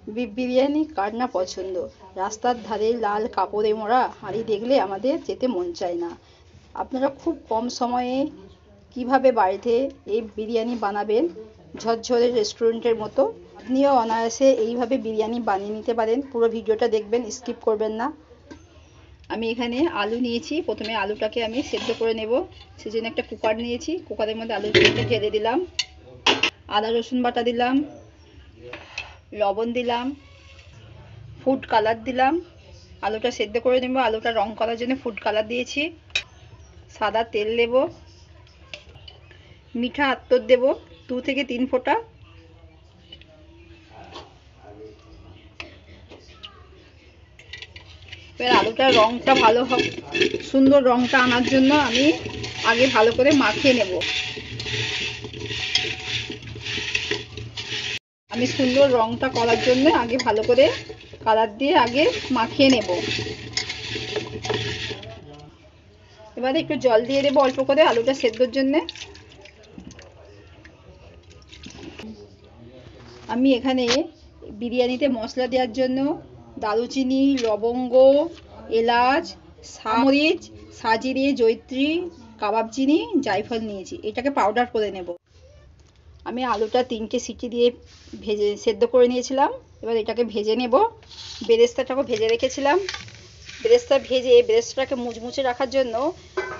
Beef biryani কার না পছন্দ। রাস্তার ধারে লাল কাপড়ে মোড়া হাঁড়ি দেখলে আমাদের যেতে মন চায় না। আপনারা খুব কম সময়ে কিভাবে বাড়িতে এই বিরিয়ানি বানাবেন ঝরঝরে রেস্টুরেন্টের মতো, আপনিও অনায়াসে এইভাবে বিরিয়ানি বানিয়ে নিতে পারেন। পুরো ভিডিওটা দেখবেন, স্কিপ করবেন না। আমি এখানে আলু নিয়েছি, প্রথমে আলুটাকে আমি সেদ্ধ করে নেব। সেজন্য একটা কুকার নিয়েছি, কুকারের মধ্যে আলুটাকে ঢেলে দিলাম, আদা রসুন বাটা দিলাম, লবণ দিলাম, ফুড কালার দিলাম। আলুটা সেদ্ধ করে নেব, আলুটা রং করার জন্য ফুড কালার দিয়েছি। সাদা তেল দেব, মিঠা আতর দেব 2 থেকে 3 ফোঁটা। এবার আলুটার রংটা ভালো হবে, সুন্দর রংটা আনার জন্য আমি আগে ভালো করে মাখিয়ে নেব। আমি সুন্দর রংটা করার জন্য আগে ভালো করে কালার দিয়ে আগে মাখিয়ে নেব। এবারে একটু জল দিয়ে দেবো অল্প করে আলুটা সেদ্ধর জন্য। আমি এখানে বিরিয়ানিতে মশলা দেওয়ার জন্য দারুচিনি, লবঙ্গ, এলাচ, মরিচ, সাজিরে, জয়িত্রী, কাবাব চিনি, জায়ফল নিয়েছি। এটাকে পাউডার করে নেব। আমি আলুটা 3টে সিটি দিয়ে ভেজে সেদ্ধ করে নিয়েছিলাম। এবার এটাকে ভেজে নেব। বেরেস্তাটাকে ভেজে রেখেছিলাম, বেরেস্তাটাকে মুচমুচে রাখার জন্য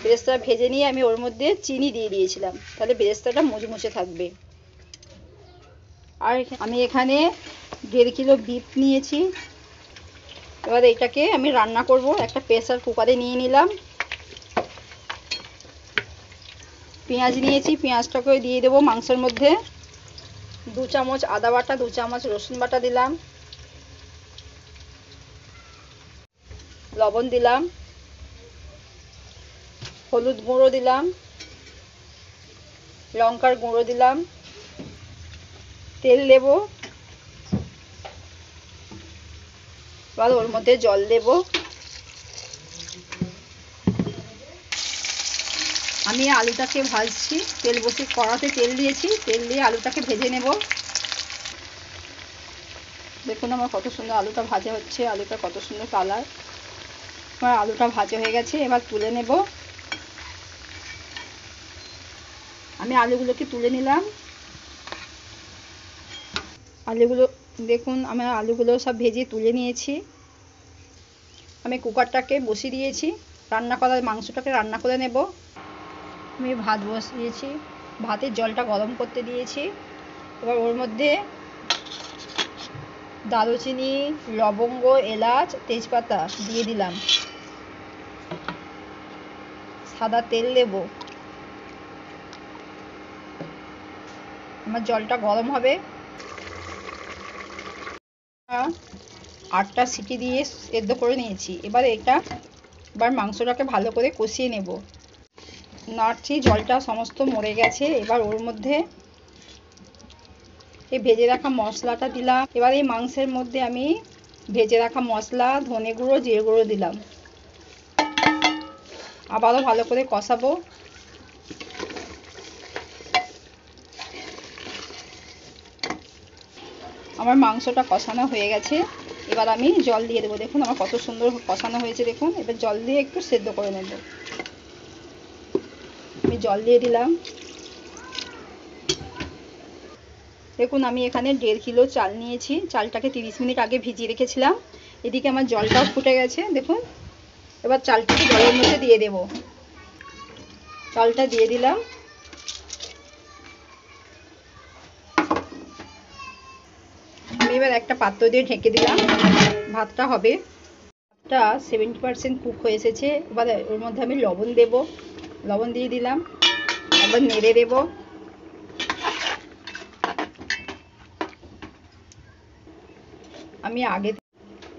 বেরেস্তা ভেজে নিয়ে আমি ওর মধ্যে চিনি দিয়ে দিয়েছিলাম, তাহলে বেরেস্তাটা মুচমুচে থাকবে। আর আমি এখানে 1.5 কিলো বিফ নিয়েছি। এবার এটাকে আমি রান্না করব। একটা প্রেসার কুকারে নিয়ে নিলাম, পেঁয়াজ নিয়েছি, পেঁয়াজটাকে দিয়ে দেবো মাংসের মধ্যে। 2 চামচ আদা বাটা, 2 চামচ রসুন বাটা দিলাম, লবণ দিলাম, হলুদ গুঁড়ো দিলাম, লঙ্কার গুঁড়ো দিলাম, তেল দেব। এবার ওর মধ্যে জল দেব। আমি আলুটাকে ভাজছি, তেল বসে কড়াতে তেল দিয়েছি, তেল দিয়ে আলুটাকে ভেজে নেব। দেখুন আমার কত সুন্দর আলুটা ভাজা হচ্ছে, আলুটা কত সুন্দর কালার। আমার আলুটা ভাজা হয়ে গেছে, এবার তুলে নেব। আমি আলুগুলোকে তুলে নিলাম। আলুগুলো দেখুন, আমার আলুগুলো সব ভেজে তুলে নিয়েছি। আমি কুকারটাকে বসিয়ে দিয়েছি, রান্না করার মাংসটাকে রান্না করে নেব। আমি ভাত বসিয়েছি, ভাতের জলটা গরম করতে দিয়েছি। এবার ওর মধ্যে দারুচিনি, লবঙ্গ, এলাচ, তেজপাতা দিয়ে দিলাম, সাদা তেল দেব। আমার জলটা গরম হবে। 8টা সিটি দিয়ে সেদ্ধ করে নিয়েছি। এবার মাংসটাকে ভালো করে কষিয়ে নেব। নাড়ছি, জলটা সমস্ত মরে গেছে। এবার ওর মধ্যে এই ভেজে রাখা মশলাটা দিলাম। এবার এই মাংসের মধ্যে আমি ভেজে রাখা মশলা, ধনে গুঁড়ো, জিরে গুঁড়ো দিলাম। আবারও ভালো করে কষাবো। আমার মাংসটা কষানো হয়ে গেছে, এবার আমি জল দিয়ে দেবো। দেখুন আমার কত সুন্দর কষানো হয়েছে, দেখুন। এবার জল দিয়ে একটু সেদ্ধ করে নেব। আমি জল দিয়ে দিলাম। দেখুন আমি এখানে 1.5 কিলো চাল নিয়েছি, চালটাকে 30 মিনিট আগে ভিজিয়ে রেখেছিলাম। এদিকে আমার জলটাও ফুটে গেছে, দেখুন। এবার চালটাকে জলের মধ্যে দিয়ে দেব। চালটা দিয়ে দিলাম। আমি এবার একটা পাত্র দিয়ে ঢেকে দিলাম, ভাতটা হবে। ভাতটা 70% কুক হয়ে এসেছে। এবার ওর মধ্যে আমি লবণ দেব, লবণ দিয়ে দিলাম। একবার নেড়ে দেব।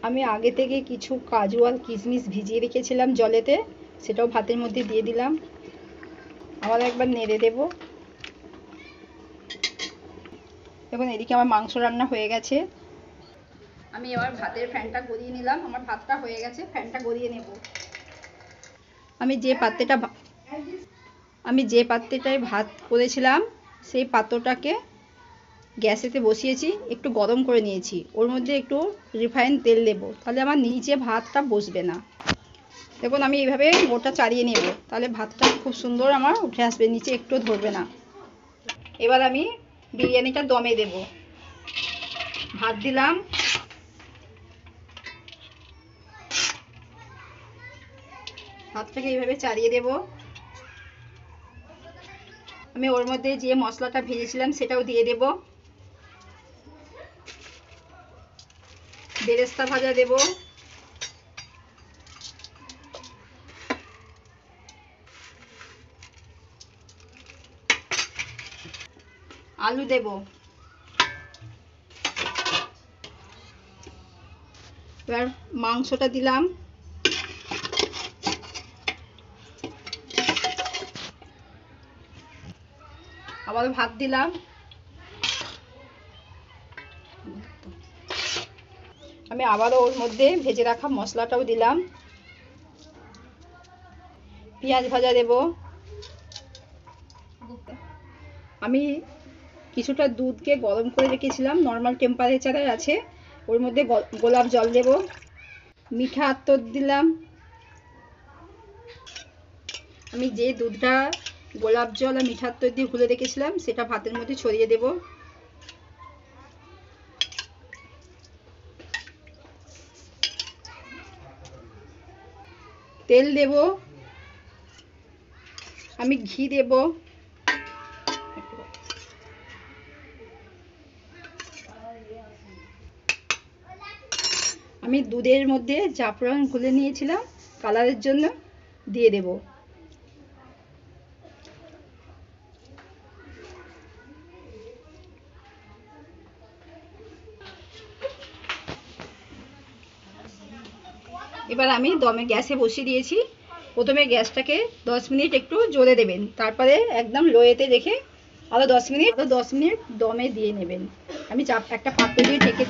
আমি আগে থেকে কিছু কাজু আর কিশমিশ ভিজিয়ে রেখেছিলাম জলেতে, সেটাও ভাতের মধ্যে দিয়ে দিলাম। আবার একবার নেড়ে দেব। দেখুন এদিকে আমার মাংস রান্না হয়ে গেছে। আমি এবার ভাতের ফ্যানটা গড়িয়ে নিলাম। আমার ভাতটা হয়ে গেছে, ফ্যানটা গড়িয়ে নেব। আমি যে পাত্রটায় ভাত করেছিলাম সেই পাত্রটাকে গ্যাসেতে বসিয়েছি, একটু গরম করে নিয়েছি। ওর মধ্যে একটু রিফাইন তেল দেব, তাহলে আমার নিচে ভাতটা বসবে না। দেখুন আমি এইভাবে গোটা চালিয়ে নেব, তাহলে ভাতটা খুব সুন্দর আমার উঠে আসবে, নিচে একটু ধরবে না। এবার আমি বিরিয়ানিটা দমে দেব। ভাত দিলাম, ভাতটাকে এইভাবে চালিয়ে দেব। আমি ওর মধ্যে যে মশলাটা ভেজেছিলাম সেটাও দিয়ে দেব। বেরেস্তা ভাজা দেব, আলু দেব। এবার মাংসটা দিলাম, আবার ভাত দিলাম। আমি আবারও ওর মধ্যে ভেজে রাখা মশলাটাও দিলাম। পেঁয়াজ ভাজা দেব। আমি কিছুটা দুধকে গরম করে রেখেছিলাম, নর্মাল টেম্পারেচারে আছে। ওর মধ্যে গোলাপ জল দেব, মিঠা আতর দিলাম। আমি যে দুধটা গোলাপ জল আর মিঠা আতর দিয়ে গুলে রেখেছিলাম সেটা ভাতের মধ্যে ছড়িয়ে দেব। তেল দেব, আমি ঘি দেব। আমি দুধের মধ্যে জাফরান গুলে নিয়েছিলাম কালারের জন্য, দিয়ে দেব। এবার আমি দমে গ্যাসে বসিয়ে দিয়েছি। প্রথমে গ্যাসটাকে 10 মিনিট একটু জ্বলে দেবেন, তারপরে একদম লোয়েতে রেখে আরও 10 মিনিট দমে দিয়ে নেবেন। আমি একটা পাত্র দিয়ে ঢেকে